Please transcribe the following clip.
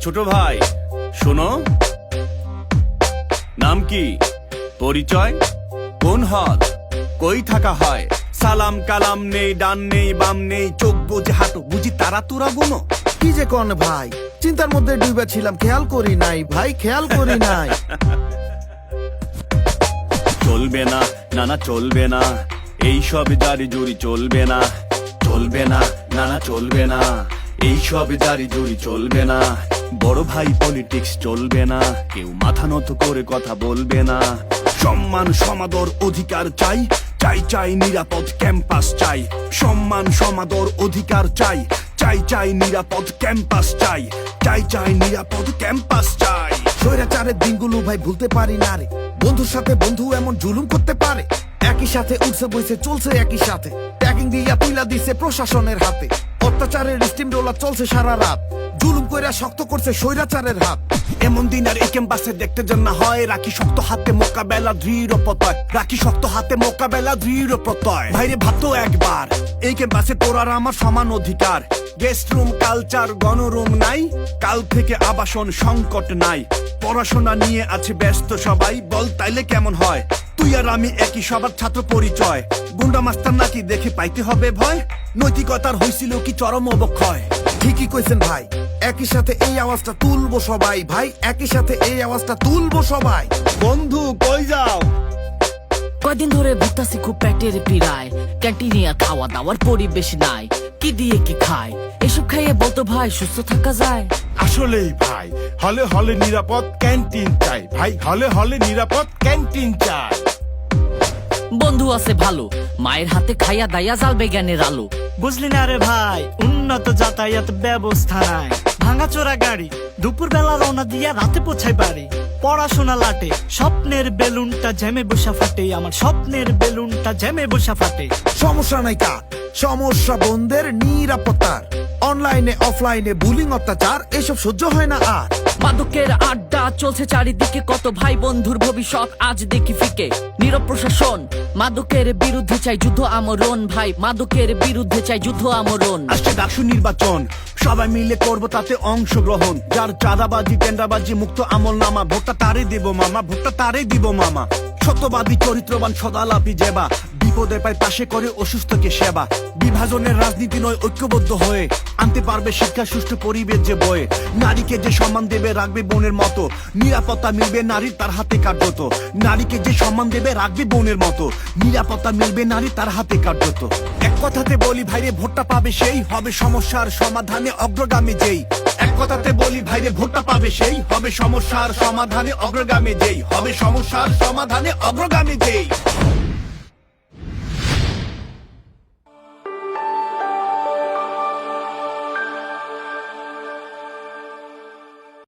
ছোট ভাই শোনো, নাম কি, পরিচয়, কোন হল, কই থাকা হয়, সালাম কালাম নেই, ডান নেই বাম নেই, চোখ বুঝে হাঁটো, বুঝি তারা তোরা গুনো। কি যে কোন ভাই, চিন্তার মধ্যে ডুবে ছিলাম, খেয়াল করি নাই ভাই, খেয়াল করি নাই। চলবে না, না না চলবে না, এই সব জারি জুরি চলবে না, চলবে না, না না চলবে না, এই সব জারি জুরি চলবে না। বড় ভাই পলিটিক্স চলবে না, কেউ মাথা নত করে কথা বলবে না। সম্মান সমাদর অধিকার চাই, চাই চাই নিরাপদ ক্যাম্পাস চাই, সম্মান সমাদর অধিকার চাই, চাই চাই নিরাপদ ক্যাম্পাস চাই, চাই চাই নিরাপদ ক্যাম্পাস চাই। স্বৈরাচারের দিনগুলো ভাই ভুলতে পারি না রে, বন্ধুর সাথে বন্ধু এমন জুলুম করতে পারে। একই সাথে উঠছে বইছে চলছে একই সাথে, ট্যাগিং দিয়া তুইলা দিছে প্রশাসনের হাতে। অত্যাচারের স্টিম রোলার চলছে সারা রাত, জুলুম কইরা শক্ত করছে স্বৈরাচারের হাত। এমন দিন আর এই ক্যাম্পাসে দেখতে যেন না হয়, রাখি শক্ত হাতে মোকাবেলা দৃঢ় প্রত্যয়, রাখি শক্ত হাতে মোকাবেলা দৃঢ় প্রত্যয়। ভাইরে ভাবতো একবার, এই ক্যাম্পাসে তোর আর আমার সমান অধিকার। গেস্ট রুম কালচার গণরুম নাই, কাল থেকে আবাসন সংকট নাই, পড়াশোনা নিয়ে আছে ব্যস্ত সবাই। বল তাইলে কেমন হয়, তুই আর আমি একই সবার ছাত্র পরিচয়। গুন্ডা মাস্টার নাকি দেখে পাইতে হবে ভয়, নৈতিকতার হইছিল কি চরম অবক্ষয়। ঠিকই কইছেন ভাই, একই সাথে এই আওয়াজটা তুলবো সবাই, ভাই একই সাথে এই আওয়াজটা তুলবো সবাই। বন্ধু কই যাও? কয়দিন ধরে ভুগতাছি খুব পেটের পীড়ায়, ক্যান্টিনে আর খাওয়া দাওয়ার পরিবেশ নাই, কি দিয়ে কি খায়, এসব খাইয়ে বলতো ভাই সুস্থ থাকা যায়? আসলেই ভাই, হলে হলে নিরাপদ ক্যান্টিন চাই ভাই, হলে হলে নিরাপদ ক্যান্টিন চাই। বন্ধু আছে ভালো, মায়ের হাতে খাইয়া দাইয়া জ্বালবে জ্ঞানের আলো। বুঝলি না রে ভাই, উন্নত যাতায়াত ব্যবস্থা নাই, ভাঙাচোরা গাড়ি, দুপুর বেলা রওনা দিয়া রাতে পৌঁছাই বাড়ি। পড়াশোনা লাটে, স্বপ্নের বেলুনটা জ্যামে বসা ফাটে, আমার স্বপ্নের বেলুনটা জ্যামে বসা ফাটে। সমস্যা নাই কার, সমস্যা বন্ধের নিরাপত্তার। অনলাইনে অফলাইনে বুলিং অত্যাচার এসব সহ্য হয় না আর। মাদকের আড্ডা চলছে চারিদিকে, কত ভাই বন্ধুর ভবিষ্যৎ আজ দেখি ফিকে। নীরব প্রশাসন, মাদকের বিরুদ্ধে চাই যুদ্ধ আমরণ, ভাই মাদকের বিরুদ্ধে চাই যুদ্ধ আমরণ। আসছে ডাকসু নির্বাচন, সবাই মিলে করবো তাতে অংশগ্রহণ। যার চাঁদাবাজি টেন্ডারবাজি মুক্ত আমল নামা, ভোটটা তারে দিব মামা, ভোটটা তারে দিব মামা। সত্যবাদী চরিত্রবান সদালাপি জেবা, বিপদে পায় পাশে করে অসুস্থকে সেবা। বিভাজনের রাজনীতি নয় ঐক্যবদ্ধ হয়ে, আনতে পারবে শিক্ষা সুষ্ঠু পরিবেশ যে বয়ে। নারীকে যে সম্মান দেবে রাখবে বোনের মতো, নিরাপত্তা মিলবে নারীর তার হাতে কার্যত। নারীকে যে সম্মান দেবে রাখবে বোনের মতো, নিরাপত্তা মিলবে নারী তার হাতে কার্যত। এক কথাতে বলি ভাইরে ভোটটা পাবে সেই, হবে সমস্যার সমাধানে অগ্রগামী যেই। এক কথাতে বলি ভাইরে ভোটটা পাবে সেই, হবে সমস্যার সমাধানে অগ্রগামী যেই, হবে সমস্যার সমাধানে অগ্রগামী যেই।